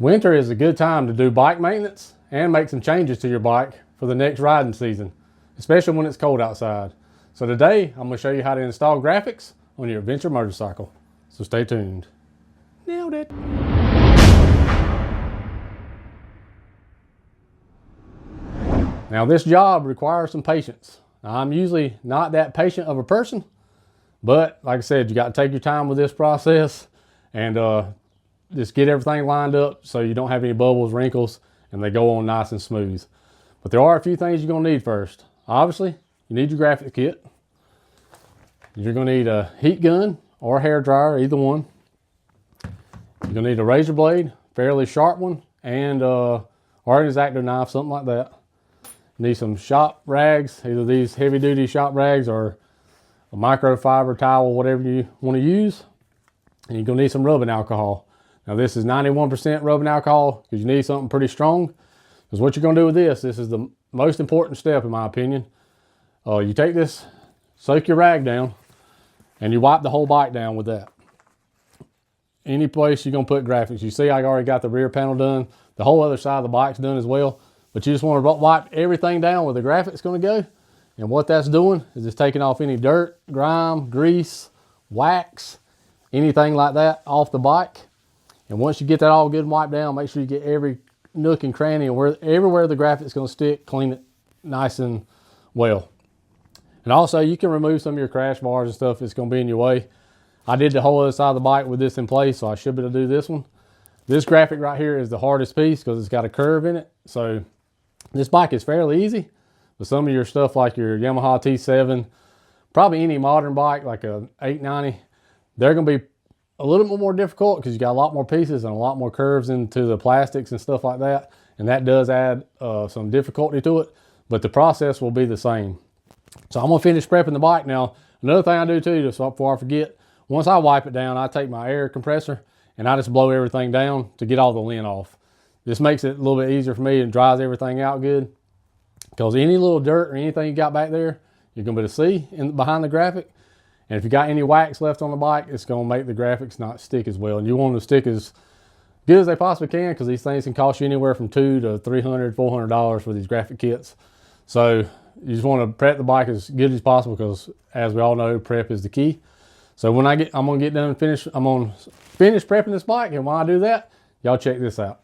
Winter is a good time to do bike maintenance and make some changes to your bike for the next riding season, especially when it's cold outside. So today, I'm going to show you how to install graphics on your adventure motorcycle. So stay tuned. Nailed it. Now this job requires some patience. Now, I'm usually not that patient of a person, but like I said, you got to take your time with this process and just get everything lined up so you don't have any bubbles, wrinkles, and they go on nice and smooth. But there are a few things you're going to need first. Obviously, you need your graphics kit. You're going to need a heat gun or a hair dryer, either one. You're going to need a razor blade, fairly sharp one, and or an X-Acto knife, something like that. You need some shop rags, either these heavy duty shop rags or a microfiber towel, whatever you want to use. And you're going to need some rubbing alcohol. Now this is 91% rubbing alcohol because you need something pretty strong. Because what you're going to do with this is the most important step in my opinion. You take this, soak your rag down, and you wipe the whole bike down with that. Any place you're going to put graphics. You see I already got the rear panel done. The whole other side of the bike's done as well. But you just want to wipe everything down where the graphics going to go. And what that's doing is just taking off any dirt, grime, grease, wax, anything like that off the bike. And once you get that all good and wiped down, make sure you get every nook and cranny and everywhere the graphic's going to stick, clean it nice and well. And also you can remove some of your crash bars and stuff that's going to be in your way. I did the whole other side of the bike with this in place, so I should be able to do this one. This graphic right here is the hardest piece because it's got a curve in it. So this bike is fairly easy, but some of your stuff like your Yamaha T7, probably any modern bike like a 890, they're going to be a little bit more difficult because you got a lot more pieces and a lot more curves into the plastics and stuff like that. And that does add some difficulty to it, but the process will be the same. So I'm going to finish prepping the bike now. Another thing I do too, just before I forget, once I wipe it down, I take my air compressor and I just blow everything down to get all the lint off. This makes it a little bit easier for me and dries everything out good. Because any little dirt or anything you got back there, you're going to be able to see behind the graphic. And if you got any wax left on the bike, it's going to make the graphics not stick as well. And you want them to stick as good as they possibly can because these things can cost you anywhere from $200 to $300, $400 for these graphic kits. So you just want to prep the bike as good as possible because as we all know, prep is the key. So when I'm going to get done and finish, I'm going to finish prepping this bike. And while I do that, y'all check this out.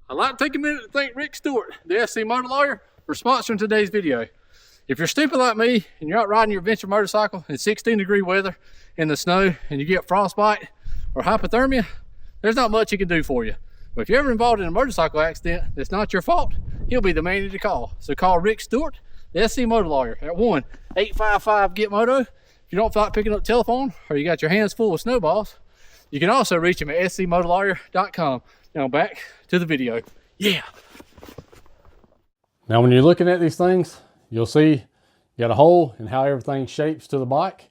I'd like to take a minute to thank Rick Stewart, the SC Motor Lawyer, for sponsoring today's video. If you're stupid like me and you're out riding your adventure motorcycle in 16-degree weather in the snow and you get frostbite or hypothermia, there's not much he can do for you. But if you're ever involved in a motorcycle accident that's not your fault, he'll be the man to call. So call Rick Stewart, the SC Motor Lawyer, at 1-855-GET-MOTO. If you don't feel like picking up the telephone or you got your hands full of snowballs, you can also reach him at scmotorlawyer.com. Now back to the video. Yeah. Now when you're looking at these things, you'll see you got a hole in how everything shapes to the bike.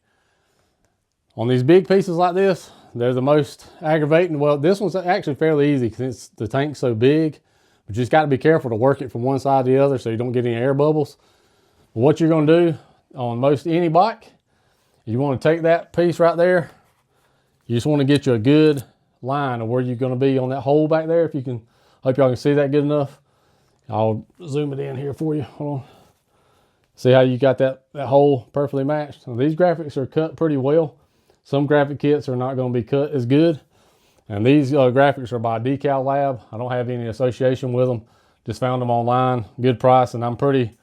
On these big pieces like this, they're the most aggravating. Well, this one's actually fairly easy because the tank's so big, but you just got to be careful to work it from one side to the other so you don't get any air bubbles. But what you're going to do on most any bike, you want to take that piece right there. You just want to get you a good line of where you're going to be on that hole back there. If you can, hope y'all can see that good enough. I'll zoom it in here for you. Hold on. See how you got that hole perfectly matched? Now, these graphics are cut pretty well. Some graphic kits are not going to be cut as good. And these graphics are by Decal Lab. I don't have any association with them. Just found them online, good price, and I'm pretty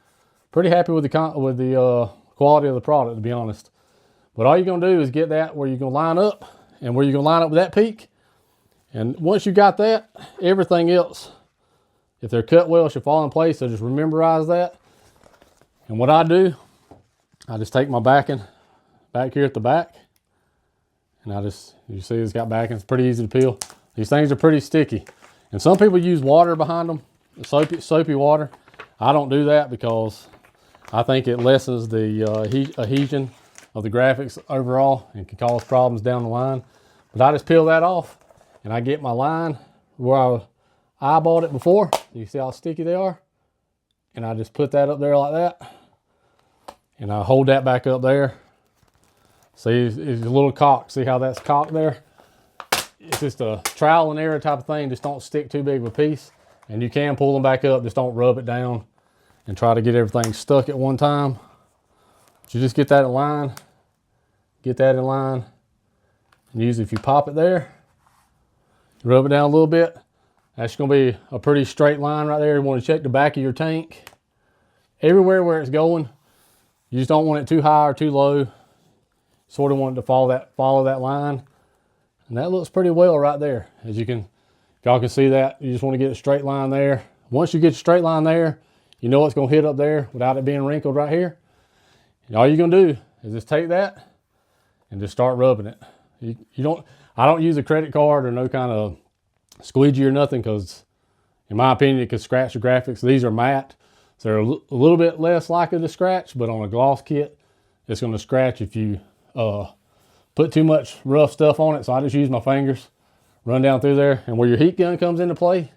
happy with the quality of the product, to be honest. But all you're going to do is get that where you're going to line up and where you're going to line up with that peak. And once you got that, everything else, if they're cut well, should fall in place. So just rememberize that. And what I do, I just take my backing back here at the back. And you see it's got backing. It's pretty easy to peel. These things are pretty sticky. And some people use water behind them, soapy water. I don't do that because I think it lessens the adhesion of the graphics overall and can cause problems down the line. But I just peel that off and I get my line where I eyeballed it before. You see how sticky they are? And I just put that up there like that. And I hold that back up there. See, it's a little cocked. See how that's cocked there? it's just a trial and error type of thing. Just don't stick too big of a piece. And you can pull them back up. Just don't rub it down and try to get everything stuck at one time. But you just get that in line. Get that in line. And usually if you pop it there, rub it down a little bit, that's going to be a pretty straight line right there. You want to check the back of your tank. Everywhere where it's going, you just don't want it too high or too low. Sort of want it to follow that line. And that looks pretty well right there. As y'all can see that. You just want to get a straight line there. Once you get a straight line there, you know it's going to hit up there without it being wrinkled right here. And all you're going to do is just take that and just start rubbing it. I don't use a credit card or no kind of squeegee or nothing, because in my opinion, it could scratch the graphics. These are matte, so they're a little bit less likely to scratch, but on a gloss kit, it's going to scratch if you put too much rough stuff on it. So I just use my fingers, run down through there. And where your heat gun comes into play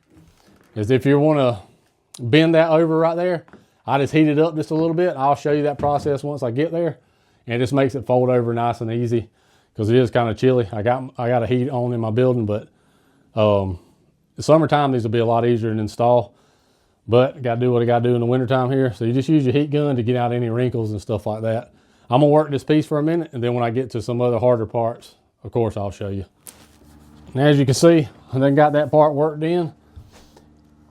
is if you want to bend that over right there, I just heat it up just a little bit. I'll show you that process once I get there. And it just makes it fold over nice and easy, because it is kind of chilly. I got a heat on in my building, but the summertime these will be a lot easier to install. But I got to do what I got to do in the wintertime here. So you just use your heat gun to get out any wrinkles and stuff like that. I'm going to work this piece for a minute, and then when I get to some other harder parts, of course, I'll show you. And as you can see, I then got that part worked in.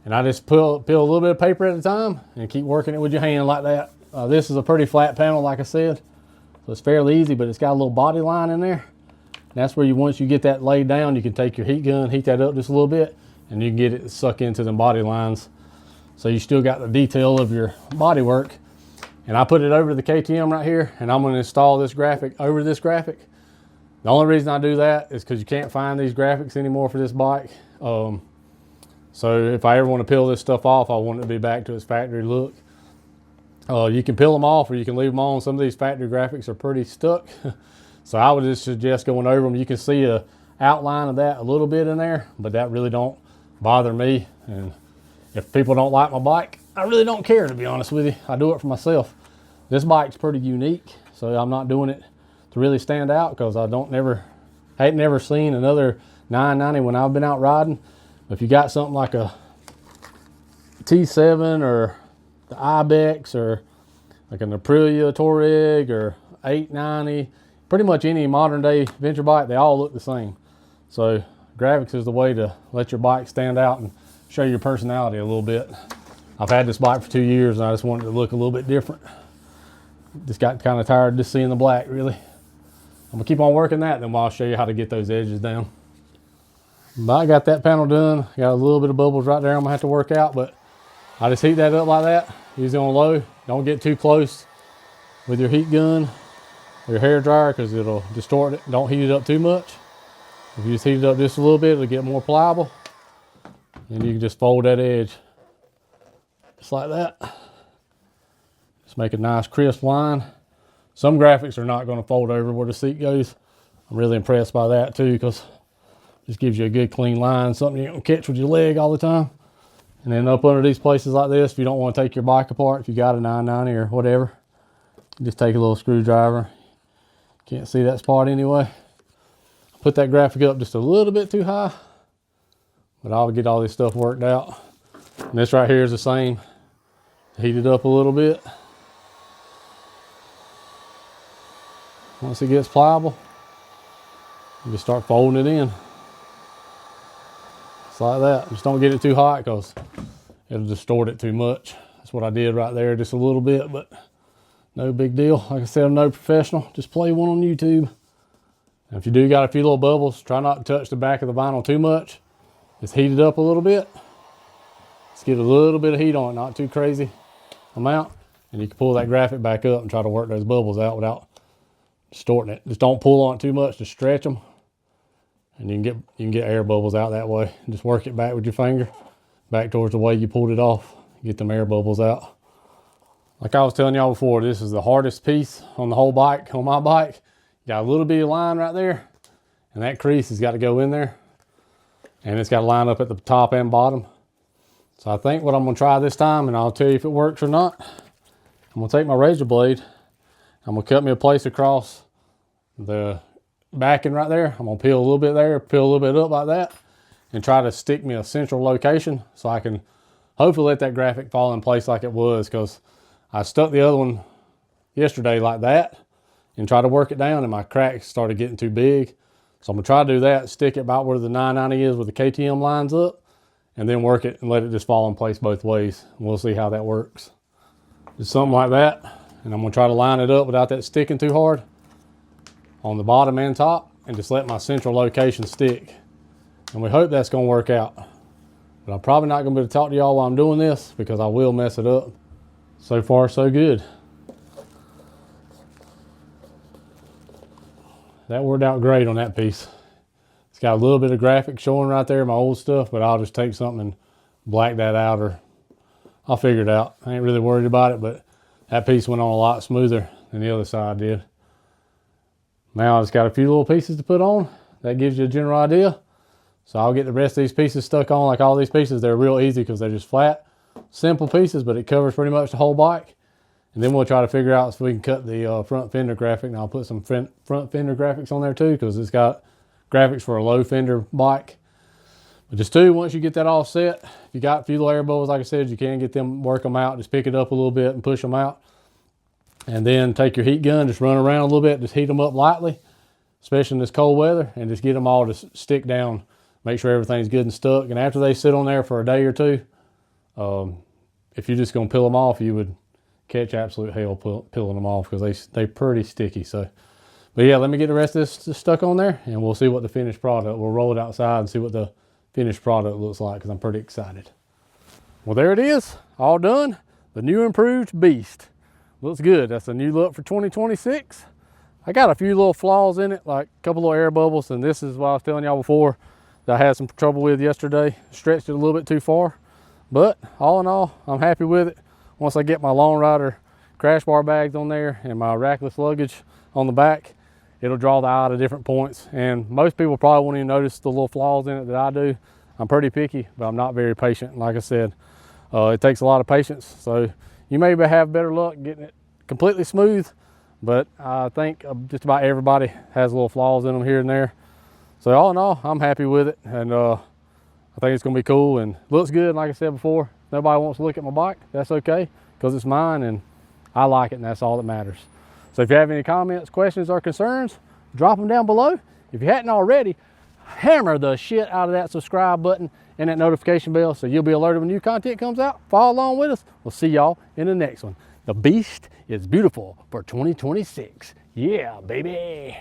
And I just peel a little bit of paper at a time and keep working it with your hand like that. This is a pretty flat panel, like I said. So it's fairly easy, but it's got a little body line in there. And that's where once you get that laid down, you can take your heat gun, heat that up just a little bit, and you can get it to suck into the body lines. So you still got the detail of your body work. And I put it over the KTM right here, and I'm going to install this graphic over this graphic. The only reason I do that is because you can't find these graphics anymore for this bike. So if I ever want to peel this stuff off, I want it to be back to its factory look. You can peel them off or you can leave them on. Some of these factory graphics are pretty stuck. So I would just suggest going over them. You can see a outline of that a little bit in there, but that really don't bother me. And if people don't like my bike, I really don't care, to be honest with you. I do it for myself. This bike's pretty unique, so I'm not doing it to really stand out, because I ain't never seen another 990 when I've been out riding. If you got something like a T7 or the Ibex or like an Aprilia Touareg or 890, pretty much any modern day adventure bike, they all look the same. So graphics is the way to let your bike stand out and show your personality a little bit. I've had this bike for 2 years and I just wanted it to look a little bit different. Just got kind of tired of just seeing the black, really. I'm gonna keep on working that, then I'll show you how to get those edges down. But I got that panel done. Got a little bit of bubbles right there I'm gonna have to work out, but I just heat that up like that. Use it on low. Don't get too close with your heat gun or your hair dryer, because it'll distort it. Don't heat it up too much. If you just heat it up just a little bit, it'll get more pliable. And you can just fold that edge just like that. Just make a nice crisp line. Some graphics are not going to fold over where the seat goes. I'm really impressed by that too, because it just gives you a good clean line, something you don't catch with your leg all the time. And then up under these places like this, if you don't want to take your bike apart, if you got a 990 or whatever, just take a little screwdriver. Can't see that spot anyway. Put that graphic up just a little bit too high, but I'll get all this stuff worked out. And this right here is the same. Heat it up a little bit. Once it gets pliable, you just start folding it in. Just like that. Just don't get it too hot, because it'll distort it too much. That's what I did right there, just a little bit, but no big deal. Like I said, I'm no professional. Just play one on YouTube. And if you do got a few little bubbles, try not to touch the back of the vinyl too much. Just heat it up a little bit. Just get a little bit of heat on it, not too crazy amount. And you can pull that graphic back up and try to work those bubbles out without distorting it. Just don't pull on it too much, just stretch them. And you can get air bubbles out that way. Just work it back with your finger, back towards the way you pulled it off. Get them air bubbles out. Like I was telling y'all before, this is the hardest piece on the whole bike, on my bike. Got a little bit of line right there, and that crease has got to go in there. And it's got to line up at the top and bottom. So I think what I'm going to try this time, and I'll tell you if it works or not, I'm going to take my razor blade, I'm going to cut me a place across the backing right there. I'm gonna peel a little bit there, peel a little bit up like that, and try to stick me a central location so I can hopefully let that graphic fall in place like it was, because I stuck the other one yesterday like that and tried to work it down, and my cracks started getting too big. So I'm gonna try to do that, stick it about where the 990 is, where the KTM lines up, and then work it and let it just fall in place both ways. And we'll see how that works. Just something like that. And I'm gonna try to line it up without that sticking too hard on the bottom and top, and just let my central location stick. And we hope that's gonna work out. But I'm probably not gonna be able to talk to y'all while I'm doing this, because I will mess it up. So far, so good. That worked out great on that piece. It's got a little bit of graphic showing right there, my old stuff, but I'll just take something and black that out, or I'll figure it out. I ain't really worried about it, but that piece went on a lot smoother than the other side did. Now I just got a few little pieces to put on. That gives you a general idea. So I'll get the rest of these pieces stuck on. Like all these pieces, they're real easy because they're just flat, simple pieces, but it covers pretty much the whole bike. And then we'll try to figure out if we can cut the front fender graphic. And I'll put some front fender graphics on there too, because it's got graphics for a low fender bike. But just once you get that all set, if you got a few little air bubbles, like I said, you can get them, work them out. Just pick it up a little bit and push them out. And then take your heat gun, just run around a little bit, just heat them up lightly, especially in this cold weather, and just get them all to stick down. Make sure everything's good and stuck. And after they sit on there for a day or two, if you're just gonna peel them off, you would catch absolute hell peeling them off, because they're pretty sticky. So, but yeah, let me get the rest of this stuck on there, and we'll see what the finished product, we'll roll it outside and see what the finished product looks like, because I'm pretty excited. Well, there it is, all done. The new improved beast. Looks good. That's a new look for 2026. I got a few little flaws in it, like a couple little air bubbles, and this is what I was telling y'all before that I had some trouble with yesterday. Stretched it a little bit too far, but all in all, I'm happy with it. Once I get my Long Rider crash bar bags on there and my rackless luggage on the back, it'll draw the eye to different points. And most people probably won't even notice the little flaws in it that I do. I'm pretty picky, but I'm not very patient. Like I said, it takes a lot of patience. So you may have better luck getting it completely smooth, but I think just about everybody has little flaws in them here and there. So all in all, I'm happy with it, and I think it's gonna be cool and looks good. Like I said before, if nobody wants to look at my bike, that's okay, because it's mine and I like it, and that's all that matters. So if you have any comments, questions, or concerns, drop them down below. If you hadn't already, hammer the shit out of that subscribe button and that notification bell so you'll be alerted when new content comes out. Follow along with us. We'll see y'all in the next one. The beast is beautiful for 2026. Yeah, baby.